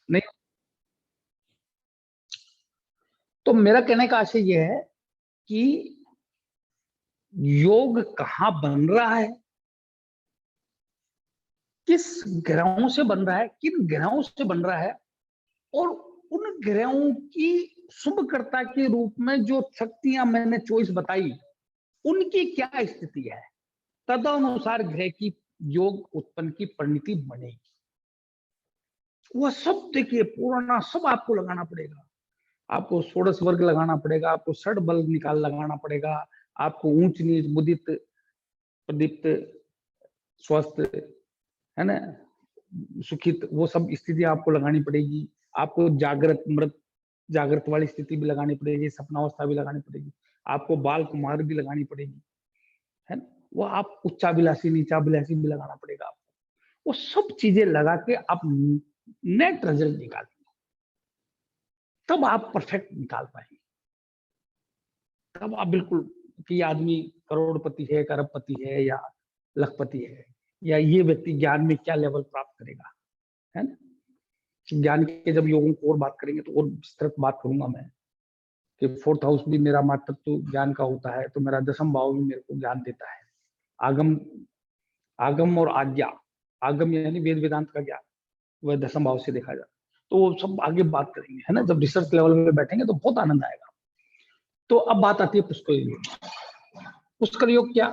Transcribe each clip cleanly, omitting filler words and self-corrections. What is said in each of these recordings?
नहीं। तो मेरा कहने का आशय यह है कि योग कहां बन रहा है, किस ग्रहों से बन रहा है, किन ग्रहों से बन रहा है, और उन ग्रहों की शुभकर्ता के रूप में जो शक्तियां मैंने चॉइस बताई, उनकी क्या स्थिति है, तदनुसार ग्रह की योग उत्पन्न की परिणति बनेगी। वह सब देखिए, पुराना सब आपको लगाना पड़ेगा। आपको षोडश वर्ग लगाना पड़ेगा, आपको षड बल निकाल लगाना पड़ेगा, आपको ऊंच नीच मुदित प्रदीप्त स्वस्थ, है ना, सुखित, वो सब स्थिति आपको लगानी पड़ेगी। आपको जागृत मृत, जागृत वाली स्थिति भी लगानी पड़ेगी, सपनावस्था भी लगानी पड़ेगी, आपको बाल कुमार भी लगानी पड़ेगी, है ना। वो आप उच्चाभिलाषी नीचाभिलाषी भी लगाना पड़ेगा आपको। वो सब चीजें लगा के आप नेट रिजल्ट निकालेंगे, तब आप परफेक्ट निकाल पाएंगे। तब आप बिल्कुल कि आदमी करोड़पति है, करोड़पति है, या लखपति है, या ये व्यक्ति ज्ञान में क्या लेवल प्राप्त करेगा, है ना। ज्ञान के जब योगों को और बात करेंगे तो और विस्तृत बात करूंगा मैं कि फोर्थ हाउस भी मेरा मातृत्व तो ज्ञान का होता है, तो मेरा दसम भाव भी मेरे को ज्ञान देता है। आगम, आगम और आज्ञा, आगम यानी वेद वेदांत का ज्ञान, वह दसम भाव से देखा जाए तो वो सब आगे बात करेंगे, है ना। जब रिसर्च लेवल में बैठेंगे तो बहुत आनंद आएगा। तो अब बात आती है पुष्कर योग। पुष्कर योग क्या?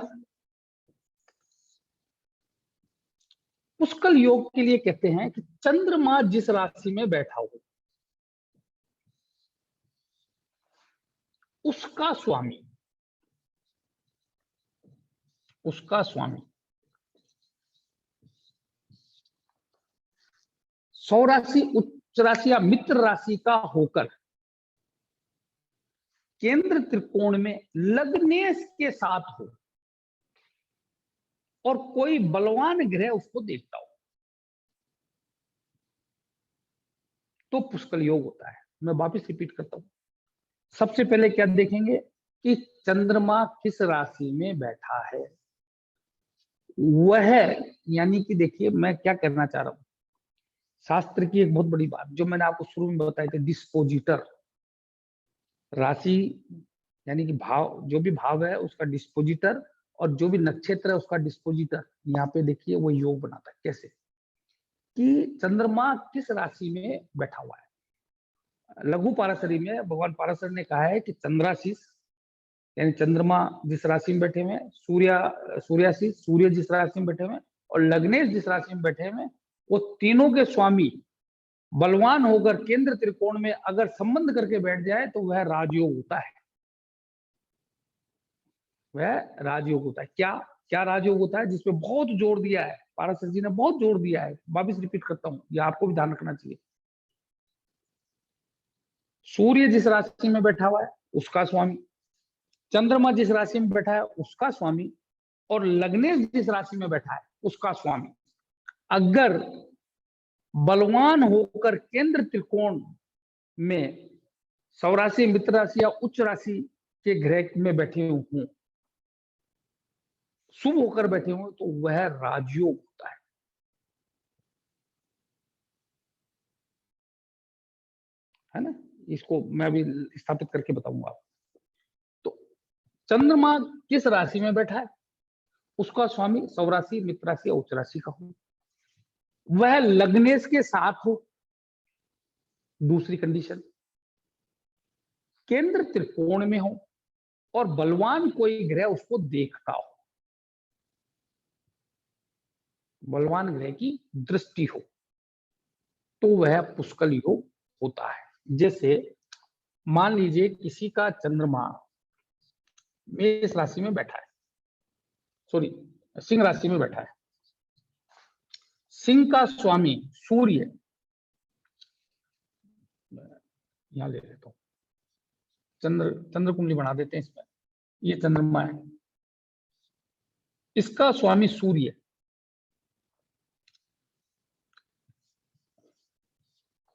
पुष्कर योग के लिए कहते हैं कि चंद्रमा जिस राशि में बैठा हो उसका स्वामी, उसका स्वामी सौ राशि, उच्च राशि या मित्र राशि का होकर केंद्र त्रिकोण में लग्नेश के साथ हो और कोई बलवान ग्रह उसको देखता हो, तो पुष्कर योग होता है। मैं वापस रिपीट करता हूं। सबसे पहले क्या देखेंगे कि चंद्रमा किस राशि में बैठा है, वह, यानी कि देखिए मैं क्या करना चाह रहा हूं, शास्त्र की एक बहुत बड़ी बात जो मैंने आपको शुरू में बताई थी, डिस्पोजिटर, राशि यानी कि भाव, जो भी भाव है उसका डिस्पोजिटर, और जो भी नक्षत्र है उसका डिस्पोजिटर। यहाँ पे देखिए वो योग बनाता है कैसे, कि चंद्रमा किस राशि में बैठा हुआ है। लघु पाराशरी में भगवान पाराशर ने कहा है कि चंद्राशीष, यानी चंद्रमा जिस राशि में बैठे हुए, सूर्याशीष, सूर्य जिस राशि में बैठे हुए, और लग्नेश जिस राशि में बैठे हुए, वो तीनों के स्वामी बलवान होकर केंद्र त्रिकोण में अगर संबंध करके बैठ जाए तो वह राजयोग होता है। वह राजयोग होता है। क्या क्या राजयोग होता है? जिसपे बहुत जोर दिया है पाराशर जी ने, बहुत जोर दिया है। वापिस रिपीट करता हूं, यह आपको भी ध्यान रखना चाहिए। सूर्य जिस राशि में बैठा हुआ है उसका स्वामी, चंद्रमा जिस राशि में बैठा है उसका स्वामी, और लग्नेश जिस राशि में बैठा है उसका स्वामी अगर बलवान होकर केंद्र त्रिकोण में सौराशि, मित्र राशि या उच्च राशि के ग्रह में बैठे हों, शुभ होकर बैठे हों, तो वह राजयोग होता है ना। इसको मैं अभी स्थापित करके बताऊंगा। तो चंद्रमा किस राशि में बैठा है उसका स्वामी सौराशि, मित्र राशि या उच्च राशि का हो, वह लग्नेश के साथ हो, दूसरी कंडीशन, केंद्र त्रिकोण में हो और बलवान कोई ग्रह उसको देखता हो, बलवान ग्रह की दृष्टि हो, तो वह पुष्कर योग होता है। जैसे मान लीजिए किसी का चंद्रमा मेष राशि में बैठा है, सॉरी सिंह राशि में बैठा है, सिंह का स्वामी सूर्य, यहां ले लेता हूं, चंद्र कुंडली बना देते हैं इसमें, ये चंद्रमा है, इसका स्वामी सूर्य,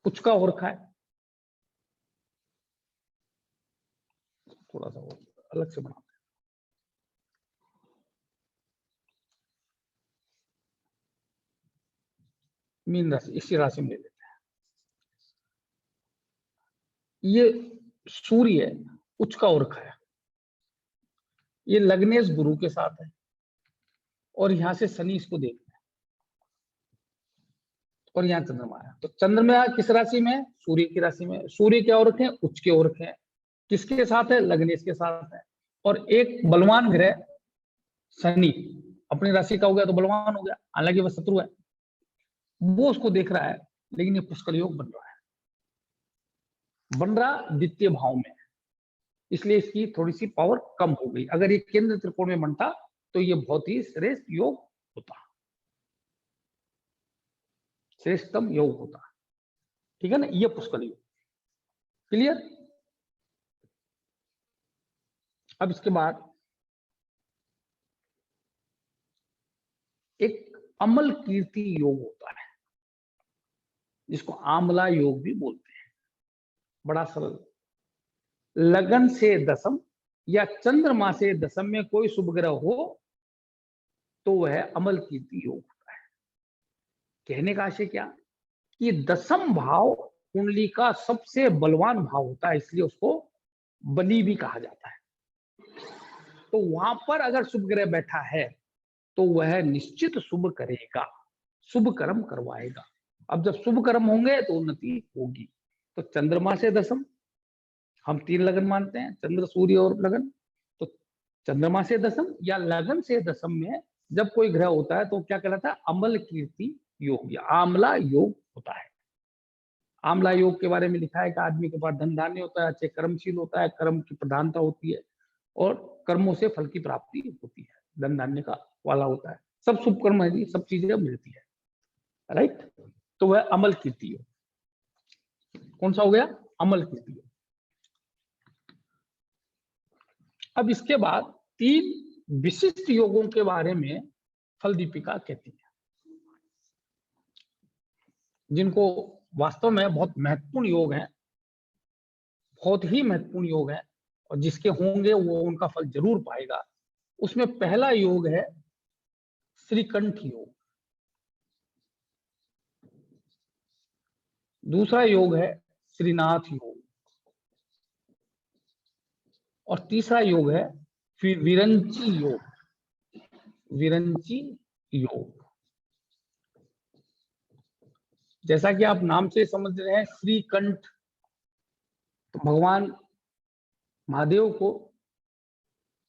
कुछ का हो रखा है, थोड़ा सा और अलग से बनाते हैं, मीन राशि, इसी राशि में ले लेते हैं। ये सूर्य उच्च का ओरख है, ये लग्नेश गुरु के साथ है, और यहां से शनि इसको देख रहा है, और यहाँ चंद्रमा है। तो चंद्रमा किस राशि में है? सूर्य की राशि में। सूर्य क्या ओरख है? उच्च के ओरख है। किसके साथ है? लग्नेश के साथ है। और एक बलवान ग्रह शनि अपनी राशि का हो गया तो बलवान हो गया, हालांकि वह शत्रु है, वो उसको देख रहा है, लेकिन ये पुष्कर योग बन रहा है, बन रहा द्वितीय भाव में, इसलिए इसकी थोड़ी सी पावर कम हो गई। अगर ये केंद्र त्रिकोण में बनता तो ये बहुत ही श्रेष्ठ योग होता, श्रेष्ठतम योग होता, ठीक है ना। ये पुष्कर योग, क्लियर। अब इसके बाद एक अमल कीर्ति योग होता है, जिसको आमला योग भी बोलते हैं। बड़ा सरल, लगन से दशम या चंद्रमा से दशम में कोई शुभ ग्रह हो तो वह अमल कीर्ति योग होता है। कहने का आशय क्या कि दशम भाव कुंडली का सबसे बलवान भाव होता है, इसलिए उसको बली भी कहा जाता है। तो वहां पर अगर शुभ ग्रह बैठा है तो वह निश्चित शुभ करेगा, शुभ कर्म करवाएगा। अब जब शुभ कर्म होंगे तो उन्नति होगी। तो चंद्रमा से दशम, हम 3 लगन मानते हैं, चंद्र सूर्य और लगन। तो चंद्रमा से दशम या लगन से दशम में जब कोई ग्रह होता है तो क्या कहलाता है? अमल कीर्ति योग या आमला योग होता है। आमला योग के बारे में लिखा है कि आदमी के पास धन धान्य होता है, अच्छे कर्मशील होता है, कर्म की प्रधानता होती है, और कर्मों से फल की प्राप्ति होती है, धन धान्य का वाला होता है, सब शुभ कर्म है जी, सब चीजें मिलती है, राइट। तो वह अमल कीर्ति योग। कौन सा हो गया? अमल कीर्ति योग। अब इसके बाद 3 विशिष्ट योगों के बारे में फल दीपिका कहती है, जिनको वास्तव में बहुत महत्वपूर्ण योग है, बहुत ही महत्वपूर्ण योग है, और जिसके होंगे वो उनका फल जरूर पाएगा। उसमें पहला योग है श्रीकंठ योग, दूसरा योग है श्रीनाथ योग, और तीसरा योग है विरंची योग, विरंची योग। जैसा कि आप नाम से समझ रहे हैं श्रीकंठ, तो भगवान महादेव को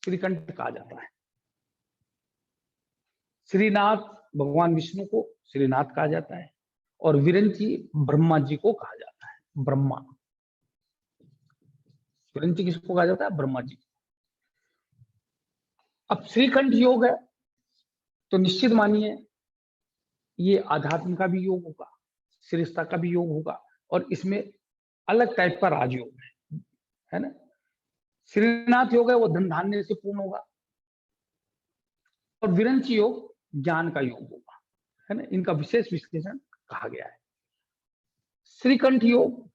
श्रीकंठ कहा जाता है। श्रीनाथ भगवान विष्णु को श्रीनाथ कहा जाता है, और विरंची ब्रह्मा जी को कहा जाता है, ब्रह्मा। विरंची किसको कहा जाता है? ब्रह्मा जी। अब श्रीकंठ योग है तो निश्चित मानिए ये आध्यात्म का भी योग होगा, श्रेष्ठता का भी योग होगा, और इसमें अलग टाइप का राजयोग है ना। श्रीनाथ योग है वो धन धान्य से पूर्ण होगा, और विरंची योग ज्ञान का योग होगा, है ना। इनका विशेष विश्लेषण कहा गया है। श्रीकंठ योग,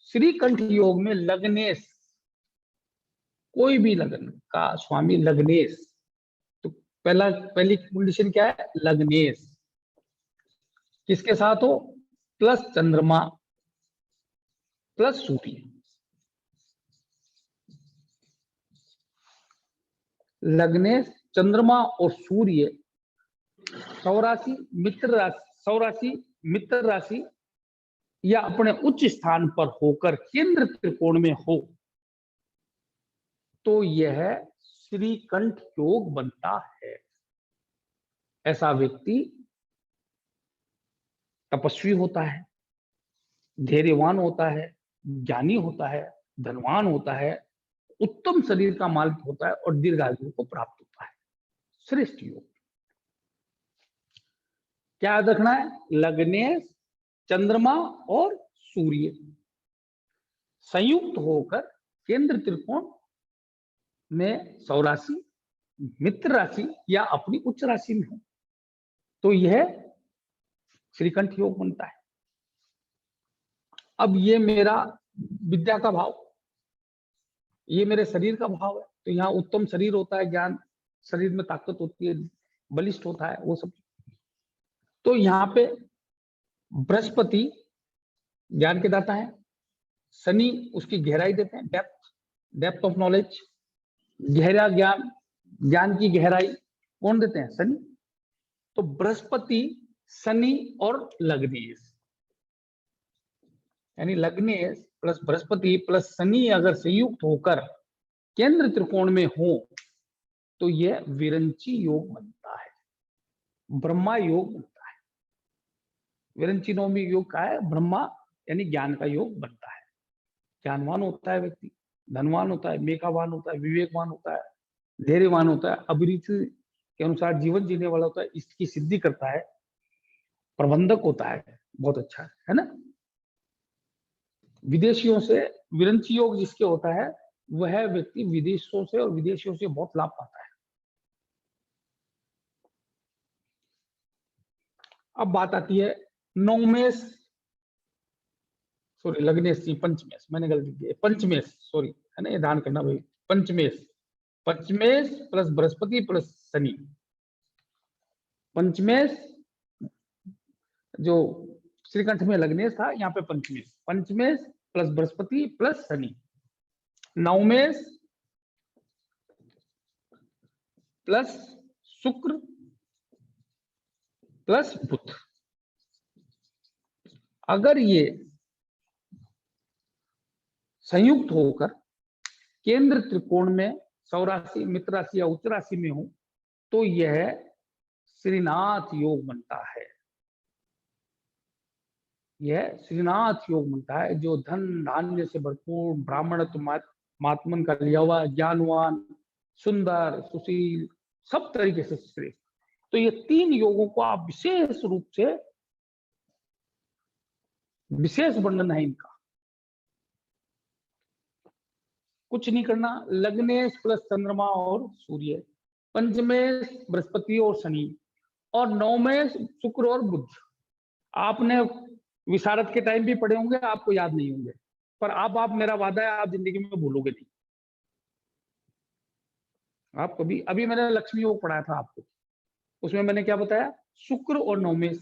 श्रीकंठ योग में लग्नेश, कोई भी लगन का स्वामी लग्नेश, तो पहली कंडीशन क्या है? लग्नेश किसके साथ हो? प्लस चंद्रमा प्लस सूर्य। लग्नेश, चंद्रमा और सूर्य सौराशि मित्र राशि, सौराशि मित्र राशि या अपने उच्च स्थान पर होकर केंद्र त्रिकोण में हो तो यह श्रीकंठ योग बनता है। ऐसा व्यक्ति तपस्वी होता है, धैर्यवान होता है, ज्ञानी होता है, धनवान होता है, उत्तम शरीर का मालिक होता है, और दीर्घायु को प्राप्त होता है। श्रेष्ठ योग क्या याद रखना है? लग्नेश, चंद्रमा और सूर्य संयुक्त होकर केंद्र त्रिकोण में सौराशि मित्र राशि या अपनी उच्च राशि में हो तो यह श्रीकंठ योग बनता है। अब ये मेरा विद्या का भाव, ये मेरे शरीर का भाव है, तो यहाँ उत्तम शरीर होता है, ज्ञान, शरीर में ताकत होती है, बलिष्ठ होता है वो सब। तो यहाँ पे बृहस्पति ज्ञान के दाता है, शनि उसकी गहराई देते हैं, डेप्थ ऑफ नॉलेज, गहरा ज्ञान, ज्ञान की गहराई कौन देते हैं? शनि। तो बृहस्पति, शनि और लग्नेश, यानी लग्नेश प्लस बृहस्पति प्लस शनि अगर संयुक्त होकर केंद्र त्रिकोण में हो तो यह विरंची योग बनता है, ब्रह्मा योग बनता है। विरंची नवमी योग का है, ब्रह्मा यानी ज्ञान का योग बनता है। ज्ञानवान होता है व्यक्ति, धनवान होता है, मेधावान होता है, विवेकवान होता है, धैर्यवान होता है, अभिरुचि के अनुसार जीवन जीने वाला होता है, इसकी सिद्धि करता है, प्रबंधक होता है, बहुत अच्छा है ना। विदेशियों से विरंची योग जिसके होता है वह व्यक्ति विदेशों से और विदेशियों से बहुत लाभ पाता है। अब बात आती है नवमेश, सॉरी लग्नेश नहीं, पंचमेश, मैंने गलती की, पंचमेश, सॉरी, है ना, ये ध्यान करना भाई। पंचमेश, पंचमेश प्लस बृहस्पति प्लस शनि। पंचमेश जो श्रीकंठ में लग्नेश था, यहाँ पे पंचमेश, पंचमेश प्लस बृहस्पति प्लस शनि। नवमेश प्लस शुक्र प्लस बुध। अगर ये संयुक्त होकर केंद्र त्रिकोण में सौराशि, मित्र राशि या उच्च राशि में हो तो यह श्रीनाथ योग बनता है। यह श्रीनाथ योग बनता है, जो धन धान्य से भरपूर, ब्राह्मण महात्मन का लिया हुआ, ज्ञानवान, सुंदर, सुशील, सब तरीके से श्रेष्ठ। तो ये तीन योगों को आप विशेष रूप से, विशेष वर्णन है इनका, कुछ नहीं करना। लग्नेश प्लस चंद्रमा और सूर्य, पंचमेश बृहस्पति और शनि, और नवमेश शुक्र और बुध। आपने विशारद के टाइम भी पढ़े होंगे, आपको याद नहीं होंगे, पर आप मेरा वादा है आप जिंदगी में भूलोगे नहीं। आप कभी, अभी मैंने लक्ष्मी योग पढ़ाया था आपको, उसमें मैंने क्या बताया? शुक्र और नवमेश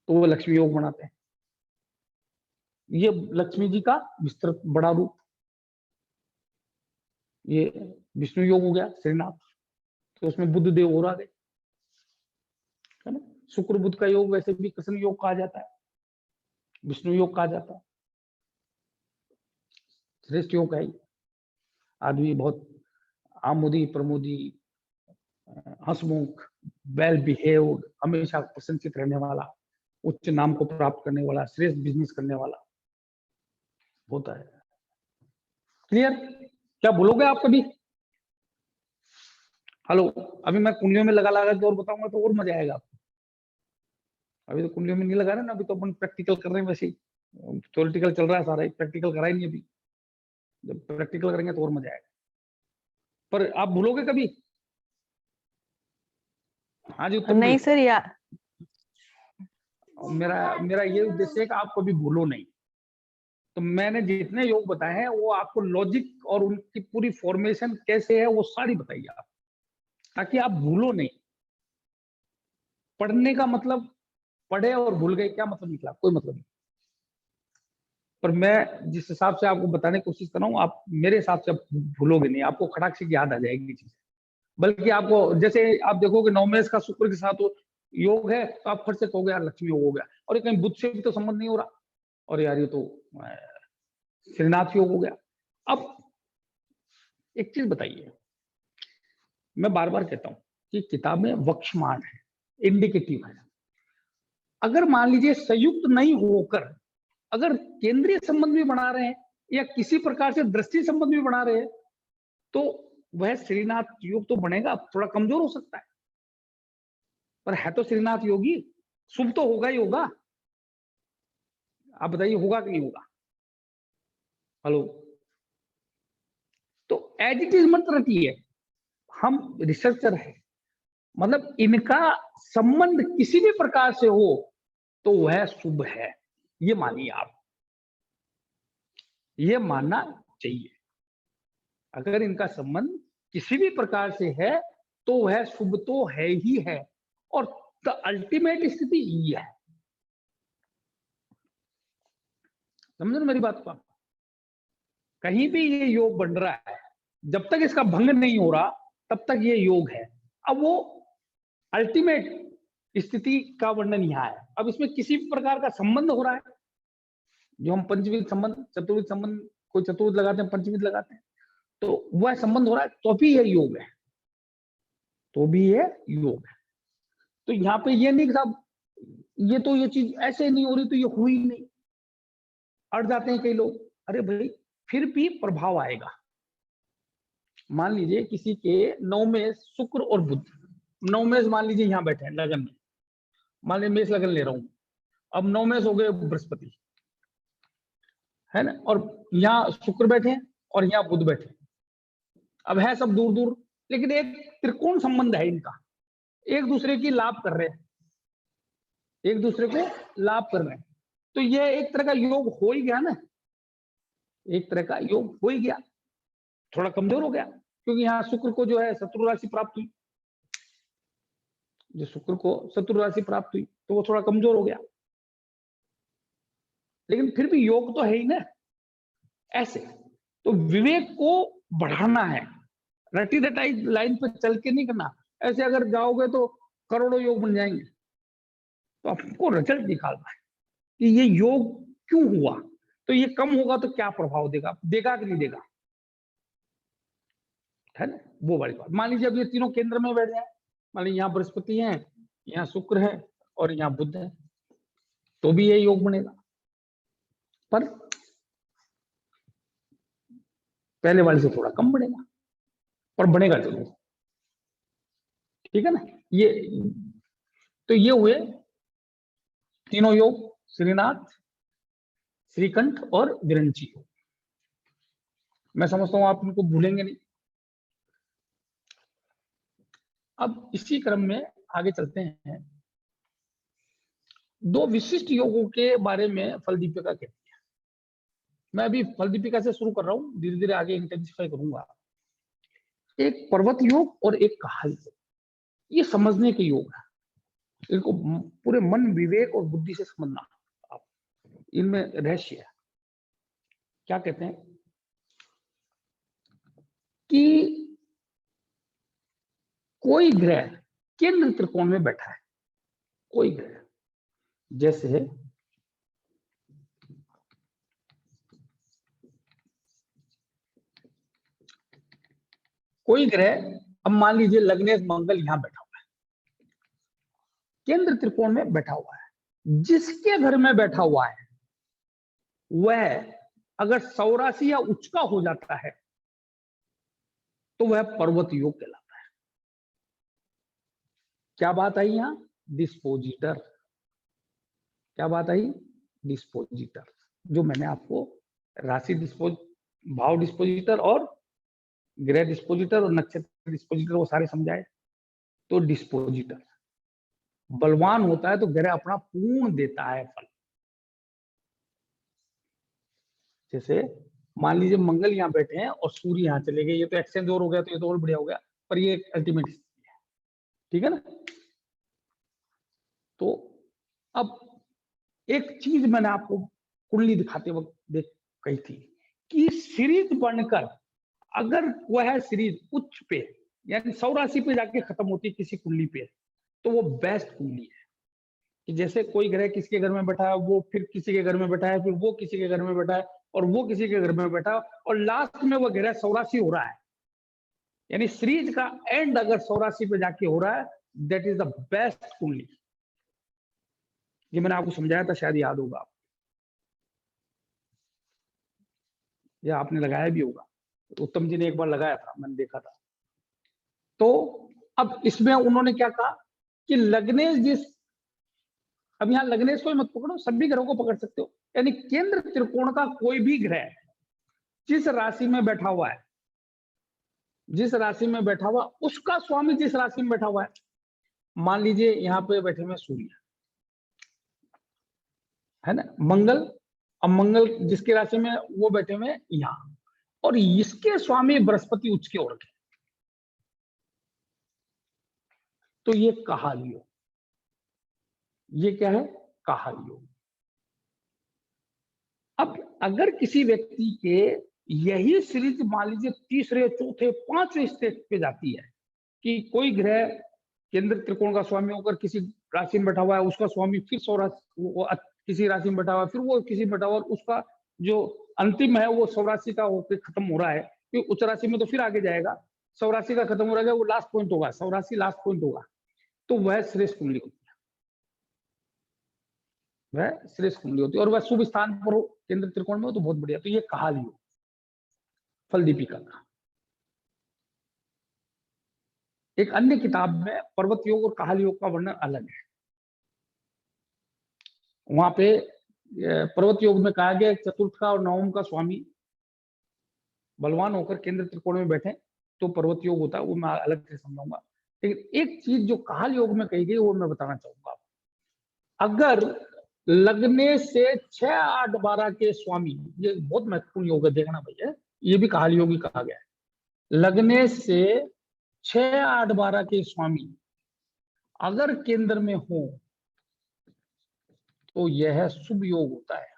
तो वो लक्ष्मी योग बनाते हैं। ये लक्ष्मी जी का विस्तृत बड़ा रूप, ये विष्णु योग हो गया श्रीनाथ, तो उसमें बुद्ध देव और आ गए, है ना। शुक्र बुध का योग वैसे भी कृष्ण योग कहा जाता है, विष्णु योग कहा जाता है, श्रेष्ठ योग है। आदमी बहुत आमोदी प्रमोदी, हंसमुख, वेल बिहेव्ड, हमेशा प्रसन्नचित रहने वाला, उच्च नाम को प्राप्त करने वाला, श्रेष्ठ बिजनेस करने वाला होता है। क्लियर? क्या भूलोगे आप कभी? हेलो, अभी मैं कुंडलियों में लगा लगा के और बताऊंगा तो और मजा आएगा आपको। अभी तो कुंडलियों में नहीं लगा रहे ना, अभी तो अपन प्रैक्टिकल कर रहे हैं, वैसे ही थ्योरेटिकल चल रहा है सारा, प्रैक्टिकल करा ही नहीं अभी। जब प्रैक्टिकल करेंगे तो और मजा आएगा। पर आप भूलोगे कभी? हाँ जी, उत्तम नहीं जी। सर, या मेरा ये उद्देश्य है कि आप कभी भूलो नहीं। तो मैंने जितने योग बताए हैं वो आपको लॉजिक और उनकी पूरी फॉर्मेशन कैसे है वो सारी बताइए आप, ताकि आप भूलो नहीं। पढ़ने का मतलब पढ़े और भूल गए, क्या मतलब निकला? कोई मतलब नहीं। पर मैं जिस हिसाब से आपको बताने की कोशिश कर रहा हूँ, आप मेरे हिसाब से आप भूलोगे नहीं, आपको खटाक से याद आ जाएगी चीज। बल्कि आपको, जैसे आप देखोगे नवमेश का शुक्र के साथ योग है तो आप फट से कहोगे यार लक्ष्मी योग हो गया, और ये कहीं बुध से भी तो संबंध नहीं हो रहा, और यार ये तो श्रीनाथ योग हो गया। अब एक चीज बताइए, मैं बार बार कहता हूं कि किताब में वक्षमान है, इंडिकेटिव है। अगर मान लीजिए संयुक्त नहीं होकर अगर केंद्रीय संबंध भी बना रहे हैं या किसी प्रकार से दृष्टि संबंध भी बना रहे हैं तो वह श्रीनाथ योग तो बनेगा, थोड़ा कमजोर हो सकता है, पर है तो श्रीनाथ योगी, शुभ तो होगा ही होगा। आप बताइए होगा कि नहीं होगा? हेलो, तो एज इट इज मत रखिए, हम रिसर्चर है, मतलब इनका संबंध किसी भी प्रकार से हो तो वह शुभ है, ये मानिए आप, ये मानना चाहिए। अगर इनका संबंध किसी भी प्रकार से है तो वह शुभ तो है ही है, और द अल्टीमेट स्थिति ये है। समझ मेरी बात को आप? कहीं भी ये योग बन रहा है, जब तक इसका भंग नहीं हो रहा तब तक ये योग है। अब वो अल्टीमेट स्थिति का वर्णन यहाँ है। अब इसमें किसी भी प्रकार का संबंध हो रहा है, जो हम पंचविध संबंध, चतुर्विध संबंध, कोई चतुर्विध लगाते हैं, पंचविध लगाते हैं, तो वह संबंध हो रहा है, तो भी ये योग है, तो भी ये योग है। तो यहाँ पे ये नहीं साहब, ये तो ये चीज ऐसे नहीं हो रही तो ये हुई नहीं, अड़ जाते हैं कई लोग। अरे भाई, फिर भी प्रभाव आएगा। मान लीजिए किसी के 9 में शुक्र और बुध, 9 में मान लीजिए यहाँ बैठे हैं लगन में, मान लीजिए मेष लगन ले रहा हूं, अब 9 में हो गए बृहस्पति, है ना, और यहाँ शुक्र बैठे हैं और यहाँ बुध बैठे हैं। अब है सब दूर दूर, लेकिन एक त्रिकोण संबंध है इनका, एक दूसरे की लाभ कर रहे हैं, एक दूसरे को लाभ कर रहे हैं। तो ये एक तरह का योग हो ही गया ना, एक तरह का योग हो ही गया। थोड़ा कमजोर हो गया क्योंकि यहाँ शुक्र को जो है शत्रु राशि प्राप्त हुई, जो शुक्र को शत्रु राशि प्राप्त हुई तो वो थोड़ा कमजोर हो गया, लेकिन फिर भी योग तो है ही ना। ऐसे तो विवेक को बढ़ाना है, रटी रटाई लाइन पे चल के नहीं करना। ऐसे अगर जाओगे तो करोड़ों योग बन जाएंगे, तो आपको रिजल्ट निकालना है कि ये योग क्यों हुआ, तो ये कम होगा तो क्या प्रभाव देगा, देगा कि नहीं देगा, है ना, वो वाली बात। मान लीजिए अब ये तीनों केंद्र में बैठ जाए, मान लीजिए यहाँ बृहस्पति है, यहाँ शुक्र है और यहाँ बुध है, तो भी ये योग बनेगा, पर पहले वाले से थोड़ा कम बढ़ेगा, पर बढ़ेगा जरूर। ठीक है ना। ये तो ये हुए तीनों योग, श्रीनाथ, श्रीकंठ और विरंची योग। मैं समझता हूं आप इनको भूलेंगे नहीं। अब इसी क्रम में आगे चलते हैं, दो विशिष्ट योगों के बारे में फल दीपिका कहती है। मैं अभी फल दीपिका से शुरू कर रहा हूं, धीरे धीरे आगे इंटेंसिफाई करूंगा। एक पर्वत योग और एक काहल योग, ये समझने के योग है, इनको पूरे मन, विवेक और बुद्धि से समझना। आप इनमें रहस्य है। क्या कहते हैं कि कोई ग्रह केंद्र त्रिकोण में बैठा है, कोई ग्रह, जैसे कोई ग्रह, अब मान लीजिए लग्नेश मंगल यहां बैठा हुआ है, केंद्र त्रिकोण में बैठा हुआ है, जिसके घर में बैठा हुआ है वह अगर सौरासी या उच्च का हो जाता है तो वह पर्वत योग कहलाता है। क्या बात आई यहां, डिस्पोजिटर। क्या बात आई, डिस्पोजिटर, जो मैंने आपको राशि डिस्पोज, भाव डिस्पोजिटर और ग्रह डिस्पोजिटर और नक्षत्र डिस्पोजिटर वो सारे समझाए। तो डिस्पोजिटर बलवान होता है तो ग्रह अपना पूर्ण देता है फल। जैसे मान लीजिए मंगल यहाँ बैठे हैं और सूर्य यहाँ चले गए, ये तो एक्सचेंज और हो गया, तो ये तो और बढ़िया हो गया, पर ये अल्टीमेट स्थिति है। ठीक है ना। तो अब एक चीज मैंने आपको कुंडली दिखाते वक्त देख कही थी कि सीरीज बनकर अगर वह सीरीज उच्च पे यानी 100 राशि पे जाके खत्म होती है किसी कुंडली पे, तो वो बेस्ट कुंडली है। कि जैसे कोई ग्रह किसी के घर में बैठा है, वो फिर किसी के घर में बैठा है, फिर वो किसी के घर में बैठा है, और वो किसी के घर में बैठा है, और लास्ट में वो ग्रह 100 राशि हो रहा है, यानी सीरीज का एंड अगर 100 राशि पे जाके हो रहा है, दैट इज द बेस्ट कुंडली। ये मैंने आपको समझाया था, शायद याद होगा, या आपने लगाया भी होगा। उत्तम जी ने एक बार लगाया था, मैंने देखा था। तो अब इसमें उन्होंने क्या कहा कि लग्नेश जिस, अब यहाँ लग्नेश को मत पकड़ो, सभी ग्रहों को पकड़ सकते हो, यानी केंद्र त्रिकोण का कोई भी ग्रह जिस राशि में बैठा हुआ है, जिस राशि में बैठा हुआ, उसका स्वामी जिस राशि में बैठा हुआ है, मान लीजिए यहाँ पे बैठे हुए सूर्य, है ना, मंगल, अब मंगल जिसकी राशि में वो बैठे हुए यहाँ, और इसके स्वामी बृहस्पति उच्च के ओर, तो ये काहल योग, ये क्या है, काहल योग। अब अगर किसी व्यक्ति के यही सीरीज मान लीजिए तीसरे, चौथे, पांचवें स्टेज पे जाती है कि कोई ग्रह केंद्र त्रिकोण का स्वामी होकर किसी राशि में बैठा हुआ है, उसका स्वामी फिर किसी राशि में बैठा हुआ है, फिर वो किसी में बैठा हुआ है, उसका जो अंतिम है वो सौराशि का होकर खत्म हो रहा है, कि उच्च राशि में तो फिर आगे जाएगा, सौराशि का खत्म हो रहा है, वो लास्ट पॉइंट होगा, सौराशि लास्ट पॉइंट होगा, तो वह श्रेष्ठ कुंडली होती है, वह श्रेष्ठ कुंडली होती है, और वह शुभ स्थान पर हो केंद्र त्रिकोण में हो तो बहुत बढ़िया। तो ये कहा लियो फल दीपिका का। एक अन्य किताब में पर्वत योग और काहल योग का वर्णन अलग है। वहां पे पर्वत योग में कहा गया चतुर्थ का और नवम का स्वामी बलवान होकर केंद्र त्रिकोण में बैठे तो पर्वत योग होता है, वो मैं अलग से समझाऊंगा। लेकिन एक चीज जो काहल योग में कही गई वो मैं बताना चाहूंगा। अगर लगने से 6, 8, 12 के स्वामी, ये बहुत महत्वपूर्ण योग है, देखना भैया, ये भी काहल योग ही कहा गया है। लगने से 6, 8, 12 के स्वामी अगर केंद्र में हो तो यह शुभ योग होता है।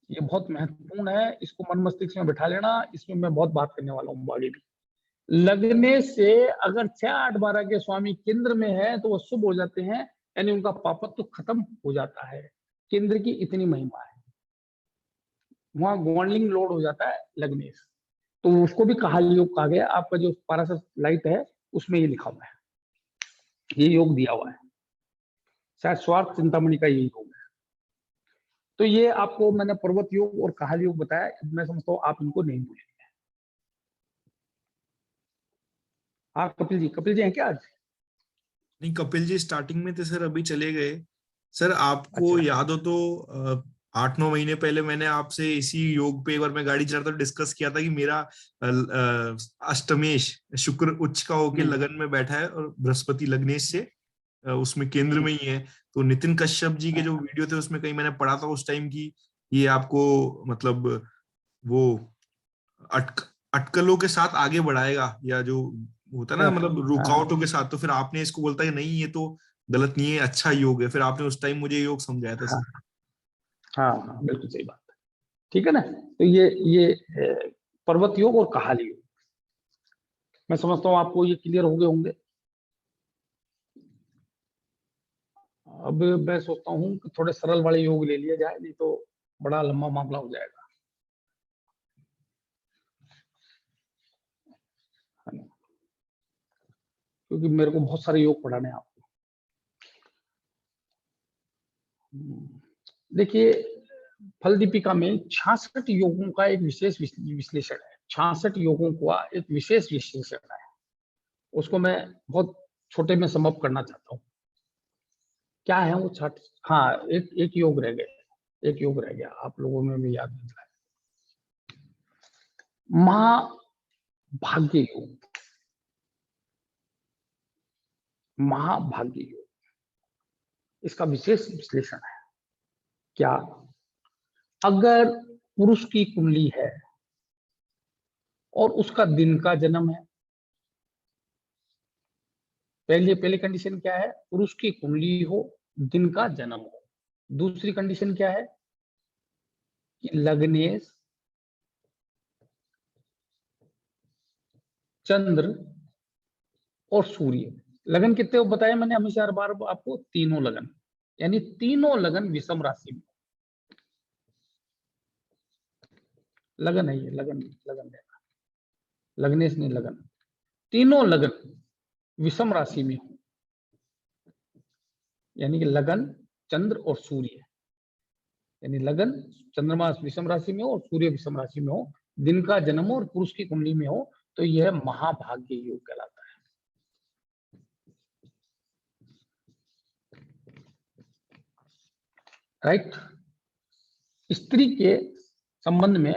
ये बहुत महत्वपूर्ण है, इसको मन मस्तिष्क में बैठा लेना, इसमें मैं बहुत बात करने वाला हूँ आगे भी। लगने से अगर 6, 8, 12 के स्वामी केंद्र में है तो वो शुभ हो जाते हैं, यानी उनका पापत्व तो खत्म हो जाता है। केंद्र की इतनी महिमा है, वहां गॉर्डलिंग लोड हो जाता है लगने से, तो उसको भी काहल योग कहा गया। आपका जो पाराशर लाइट है उसमें ये लिखा हुआ है, ये योग दिया हुआ है, शायद स्वार्थ चिंतामणि का यही योग है। तो ये आपको मैंने पर्वत योग और काहल योग बताया, मैं समझता हूँ आप इनको नहीं भूलेंगे। आप कपिल जी हैं क्या आज? नहीं, कपिल जी स्टार्टिंग में थे सर, अभी चले गए। सर आपको अच्छा। याद हो तो 8-9 महीने पहले मैंने आपसे इसी योग पे एक बार मैं गाड़ी चला रहा था, डिस्कस किया था कि मेरा अष्टमेश शुक्र उच्च का होके लगन में बैठा है और बृहस्पति लग्नेश से उसमें केंद्र में ही है। तो नितिन कश्यप जी के जो वीडियो थे उसमें कहीं मैंने पढ़ा था उस टाइम की ये आपको मतलब वो अटकलों के साथ आगे बढ़ाएगा, या जो होता है ना मतलब रुकावटों के साथ। तो फिर आपने इसको बोलता है नहीं ये तो गलत नहीं है, अच्छा योग है। फिर आपने उस टाइम मुझे योग समझाया था हाँ सर। हाँ हाँ, बिल्कुल सही बात है। ठीक है ना, तो ये पर्वत योग और काहल योग, मैं समझता हूँ आपको ये क्लियर हो गए होंगे। अब मैं सोचता हूँ कि थोड़े सरल वाले योग ले लिया जाए, नहीं तो बड़ा लंबा मामला हो जाएगा, है ना? क्योंकि मेरे को बहुत सारे योग पढ़ाने हैं आपको। देखिए, फल दीपिका में 66 योगों का एक विशेष विश्लेषण है, 66 योगों का एक विशेष विश्लेषण है, उसको मैं बहुत छोटे में सम अप करना चाहता हूँ। क्या है वो 60? हाँ, एक योग रह गया, एक योग रह गया, आप लोगों में भी याद नहीं है, महाभाग्य योग। महाभाग्य योग, इसका विशेष विश्लेषण है। क्या? अगर पुरुष की कुंडली है और उसका दिन का जन्म है, पहले कंडीशन क्या है? पुरुष की कुंडली हो, दिन का जन्म हो। दूसरी कंडीशन क्या है? कि लग्नेश, चंद्र और सूर्य। लगन कितने बताया मैंने हमेशा हर बार आपको? तीनों लगन, यानी तीनों लगन विषम राशि में। लगन है ये, लगन लगन है, लग्नेश नहीं, लगन। तीनों लगन विषम राशि में हो, यानी कि लगन, चंद्र और सूर्य, यानी लगन चंद्रमा विषम राशि में हो और सूर्य विषम राशि में हो, दिन का जन्म हो और पुरुष की कुंडली में हो, तो यह महाभाग्य योग कहलाता है। राइट? स्त्री के संबंध में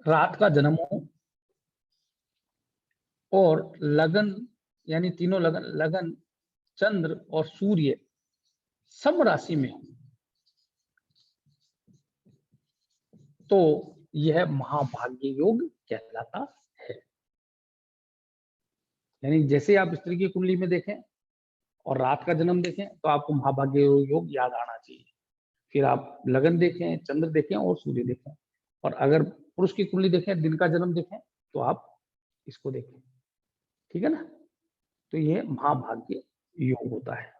रात का जन्म हो और लगन, यानी तीनों लगन, लगन, चंद्र और सूर्य सम राशि में हो, तो यह महाभाग्य योग कहलाता है। यानी जैसे आप स्त्री की कुंडली में देखें और रात का जन्म देखें तो आपको महाभाग्य योग याद आना चाहिए। फिर आप लगन देखें, चंद्र देखें और सूर्य देखें। और अगर पुरुष की कुंडली देखें, दिन का जन्म देखें तो आप इसको देखें, ठीक है ना। तो ये महाभाग्य योग होता है,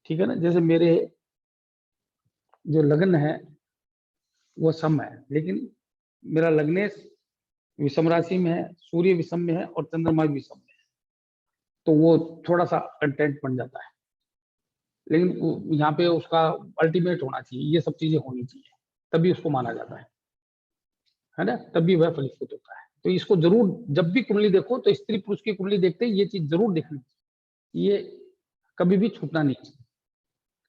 ठीक है ना। जैसे मेरे जो लग्न है वो सम है, लेकिन मेरा लग्नेश विषम राशि में है, सूर्य विषम में है और चंद्रमा विषम में है, तो वो थोड़ा सा कंटेंट बन जाता है। लेकिन यहाँ पे उसका अल्टीमेट होना चाहिए, ये सब चीजें होनी चाहिए, तभी उसको माना जाता है ना, तभी वह फलीभूत होता है। तो इसको जरूर जब भी कुंडली देखो तो स्त्री पुरुष की कुंडली देखते ही ये चीज जरूर देखनी चाहिए, ये कभी भी छूटना नहीं चाहिए,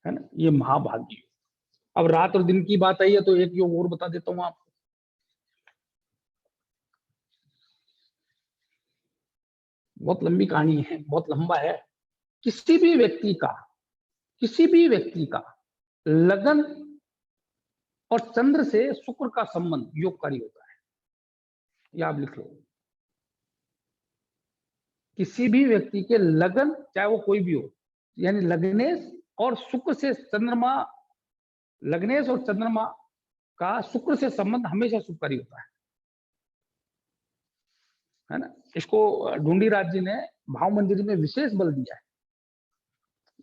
है ना। ये महाभाग्य। अब रात और दिन की बात आई है तो एक योग और बता देता हूँ आपको। बहुत लंबी कहानी है, बहुत लंबा है। किसी भी व्यक्ति का लगन और चंद्र से शुक्र का संबंध योगकारी होता है, ये आप लिख लो। किसी भी व्यक्ति के लगन, चाहे वो कोई भी हो, यानी लग्नेश और शुक्र से चंद्रमा, लग्नेश और चंद्रमा का शुक्र से संबंध हमेशा शुभकारी होता है ना। इसको ढूंढीराज जी ने भाव मंदिर में विशेष बल दिया है।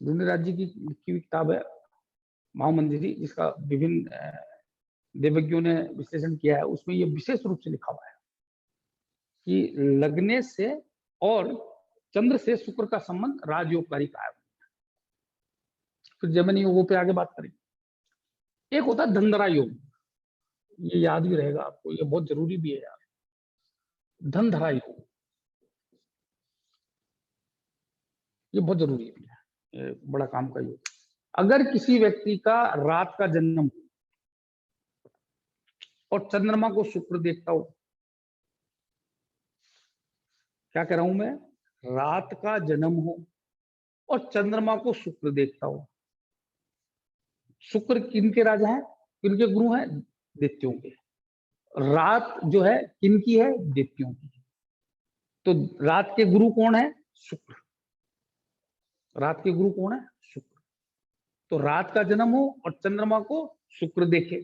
ढूंढीराज जी की लिखी हुई किताब है भाव मंदिरी, जिसका विभिन्न देवज्ञों ने विश्लेषण किया है, उसमें ये विशेष रूप से लिखा हुआ है कि लग्नेश से और चंद्र से शुक्र का संबंध राजयोगकारी का है। फिर जमनी योगों पे आगे बात करेंगे। एक होता है धनधरा योग, ये याद भी रहेगा आपको, ये बहुत जरूरी भी है यार। धनधरा योग ये बहुत जरूरी है, ये बड़ा काम का योग। अगर किसी व्यक्ति का रात का जन्म और चंद्रमा को शुक्र देखता हो, क्या कह रहा हूं मैं, रात का जन्म हो और चंद्रमा को शुक्र देखता हो। शुक्र किनके राजा है, किनके गुरु हैं, दैत्यों के। रात जो है किनकी है, दैत्यों की। तो रात के गुरु कौन है, शुक्र। रात के गुरु कौन है, शुक्र। तो रात का जन्म हो और चंद्रमा को शुक्र देखे,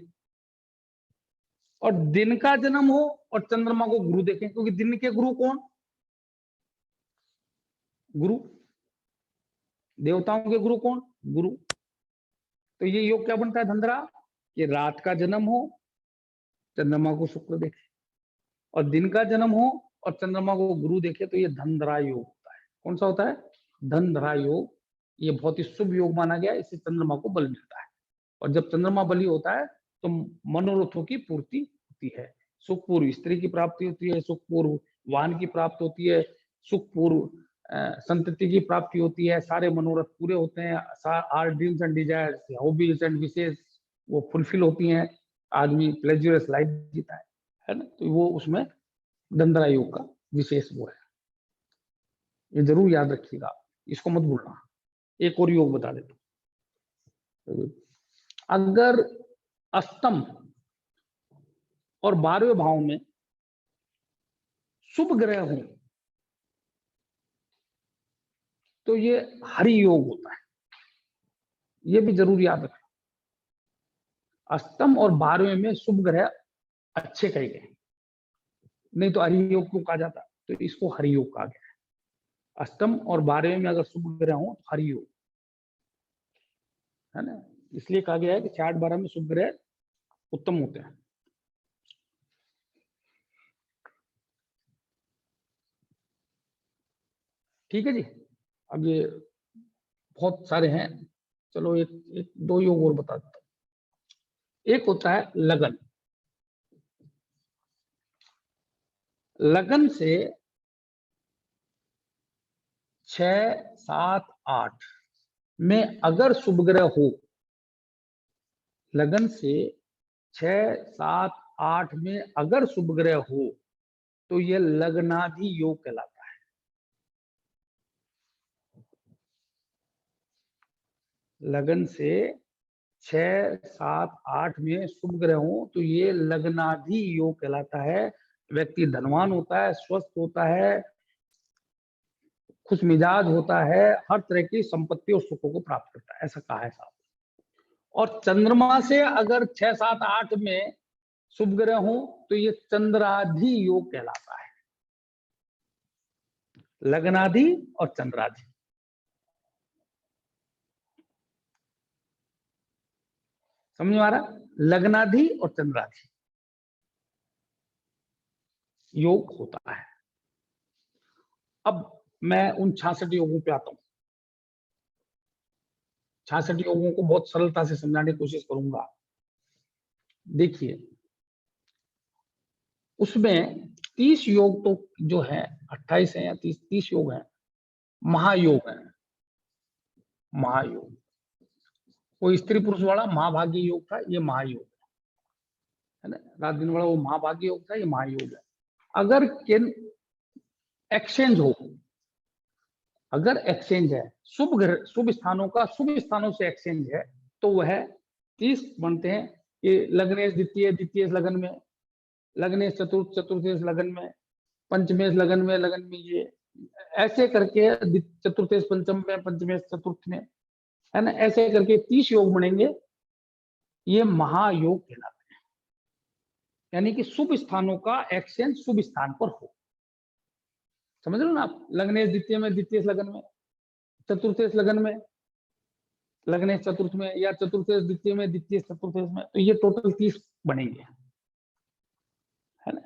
और दिन का जन्म हो और चंद्रमा को गुरु देखे, क्योंकि दिन के गुरु कौन, गुरु। देवताओं के गुरु कौन, गुरु। तो ये योग क्या बनता है धंधरा, कि रात का जन्म हो, चंद्रमा को शुक्र देखे, और दिन का जन्म हो और चंद्रमा को गुरु देखे, तो ये धनधरा योग होता है। कौन सा होता है, धनधरा योग। ये बहुत ही शुभ योग माना गया, इससे चंद्रमा को बल मिलता है। और जब चंद्रमा बली होता है तो मनोरथों की पूर्ति होती है, सुखपूर्व स्त्री की प्राप्ति होती है, सुखपूर्व वाहन की प्राप्ति होती है, सुखपूर्व संतति की प्राप्ति होती है, सारे मनोरथ पूरे होते हैं, our dreams and desires, hobbies and विशेष वो फुलफिल होती हैं, आदमी प्लेजरस लाइफ जीता है ना। तो वो उसमें धनधरा योग का विशेष वो है, ये जरूर याद रखिएगा, इसको मत भूलना। एक और योग बता देता हूं। अगर अष्टम और 12वें भाव में शुभ ग्रह हो तो ये हरि योग होता है, ये भी जरूर याद रखना। अष्टम और 12वें में शुभ ग्रह अच्छे कहे गए, नहीं तो हरि योग क्यों कहा जाता, तो इसको हरि योग कहा गया है। अष्टम और 12वें में अगर शुभ ग्रह हो तो हरि योग है ना, इसलिए कहा गया है कि 6-8-12 में शुभ ग्रह उत्तम होते हैं। ठीक है जी। अब ये बहुत सारे हैं, चलो एक दो योग और बता देता हूं। एक होता है लगन। लगन से 6, 7, 8 में अगर शुभ ग्रह हो, लगन से 6, 7, 8 में अगर शुभ ग्रह हो तो यह लग्नाधि योग कहलाता है। लगन से 6, 7, 8 में शुभ ग्रह हो तो ये लग्नाधि योग कहलाता है। व्यक्ति धनवान होता है, स्वस्थ होता है, खुश मिजाज होता है, हर तरह की संपत्ति और सुखों को प्राप्त करता है, ऐसा कहा है साहब। और चंद्रमा से अगर 6, 7, 8 में शुभ ग्रह हो तो ये चंद्राधि योग कहलाता है। लग्नाधि और चंद्राधि, समझ में आ रहा? लग्नाधि और चंद्राधि योग होता है। अब मैं उन 66 योगों पे आता हूं। 66 योगों को बहुत सरलता से समझाने की कोशिश करूंगा। देखिए, उसमें 30 योग तो जो है, 28 है या 30 योग है, महायोग है। महायोग, कोई स्त्री पुरुष वाला महाभाग्य योग था, ये महायोग है ना। रात दिन वाला वो महाभाग्य योग था, ये महायोग है। अगर एक्सचेंज हो, अगर एक्सचेंज है, शुभ स्थानों का शुभ स्थानों से एक्सचेंज है, तो वह 30 बनते हैं। ये लग्नेश द्वितीय, द्वितीय लगन में, लग्नेश चतुर्थ, चतुर्थेश लगन में, पंचमेश लगन में, ये ऐसे करके चतुर्थेश पंचम में, पंचमेश चतुर्थ में, है ना, ऐसे करके 30 योग बनेंगे। ये महायोग कहलाते हैं। यानी कि शुभ स्थानों का एक्सचेंज शुभ स्थान पर हो। समझ लो ना आप, लग्नेश द्वितीय में, द्वितीय लगन में, चतुर्थेश लगन में, लग्नेश चतुर्थ में, या चतुर्थेश द्वितीय में, द्वितीय चतुर्थेश में, तो ये टोटल 30 बनेंगे, है ना।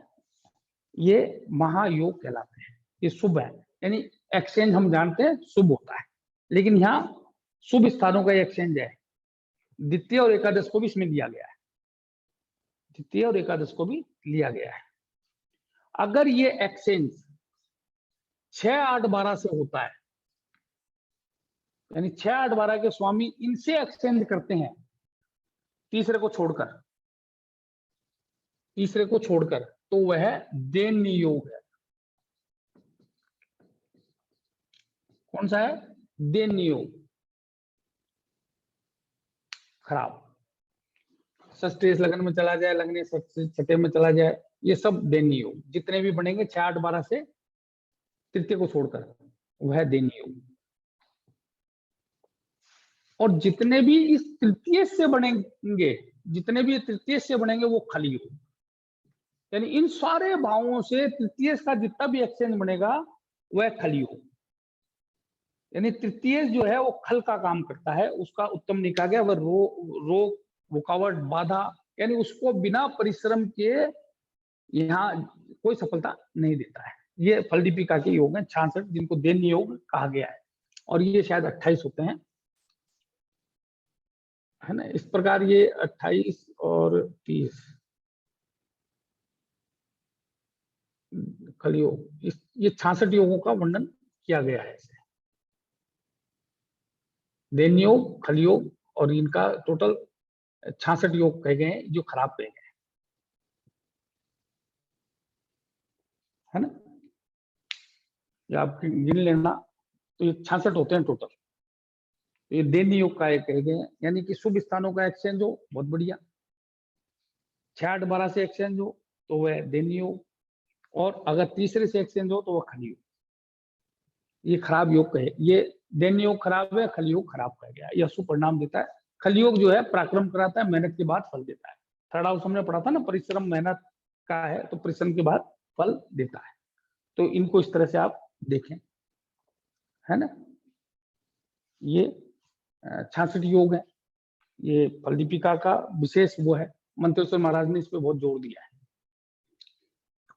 ये महायोग कहलाते हैं। ये शुभ है, यानी एक्सचेंज हम जानते हैं शुभ होता है, लेकिन यहाँ शुभ स्थानों का एक्सचेंज है। द्वितीय और एकादश को भी इसमें लिया गया है, द्वितीय और एकादश को भी लिया गया है। अगर ये एक्सचेंज 6, 8, 12 से होता है, यानी 6, 8, 12 के स्वामी इनसे एक्सचेंज करते हैं, तीसरे को छोड़कर, तो वह दैन्य योग है। कौन सा है? दैन्य योग, खराब। षष्ठेश लगन में चला जाए, लगने छठे में चला जाए, ये सब दैन्य योग जितने भी बनेंगे 6, 8, 12 से, तृतीय को छोड़कर, वह दैन्य योग। और जितने भी इस तृतीय से बनेंगे, वो खली योग। यानी इन सारे भावों से तृतीय का जितना भी एक्सचेंज बनेगा वह खली योग। यानी तृतीय जो है वो खल का काम करता है, उसका उत्तम नहीं कहा गया। वह रोग, रुकावट, बाधा, यानी उसको बिना परिश्रम के यहाँ कोई सफलता नहीं देता है। ये फल दीपिका के योग हैं 66, जिनको दैन्य योग कहा गया है, और ये शायद 28 होते हैं, है ना। इस प्रकार ये 28 और 30 खलयोग, ये 66 योगों का वर्णन किया गया है। दैन्य योग, खलयोग, और इनका टोटल 66 योग कहे गए हैं, जो खराब कहे गए, है ना। ये आप गिन लेना, तो ये 66 होते हैं टोटल। ये दैन्य योग का कहे गए हैं, यानी कि शुभ स्थानों का एक्सचेंज हो, बहुत बढ़िया। 6, 8, 12 से एक्सचेंज हो तो वह दैन्य योग, और अगर तीसरे से एक्सचेंज हो तो वह खली योग। ये खराब योग कहे, ये दैन्य योग खराब है, खलयोग खराब कहा गया। यह शुभ परिणाम देता है। खलयोग जो है पराक्रम कराता है, मेहनत के बाद फल देता है। थर्ड हाउस हमने पढ़ा था ना, परिश्रम मेहनत का है, तो परिश्रम के बाद फल देता है। तो इनको इस तरह से आप देखें, है ना। ये 66 योग है। ये फल दीपिका का विशेष वो है, मंत्रेश्वर महाराज ने इस पे बहुत जोर दिया है।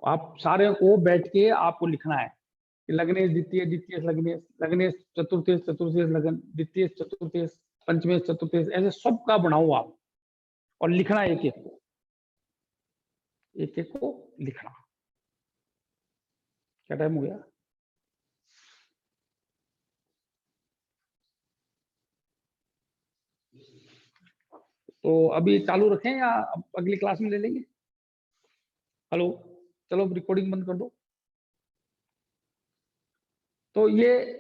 आप सारे को बैठ के आपको लिखना है, लग्नेश द्वितीय, द्वितीय लगनेश, लगनेश चतुर्थेश, चतुर्थेश लगन, द्वितीय चतुर्थेश, पंचमेश चतुर्थेश, ऐसे सब का बनाओ आप, और लिखना एक एक को लिखना। क्या टाइम हो गया? तो अभी चालू रखें या अगली क्लास में ले लेंगे? हेलो, चलो रिकॉर्डिंग बंद कर दो। तो ये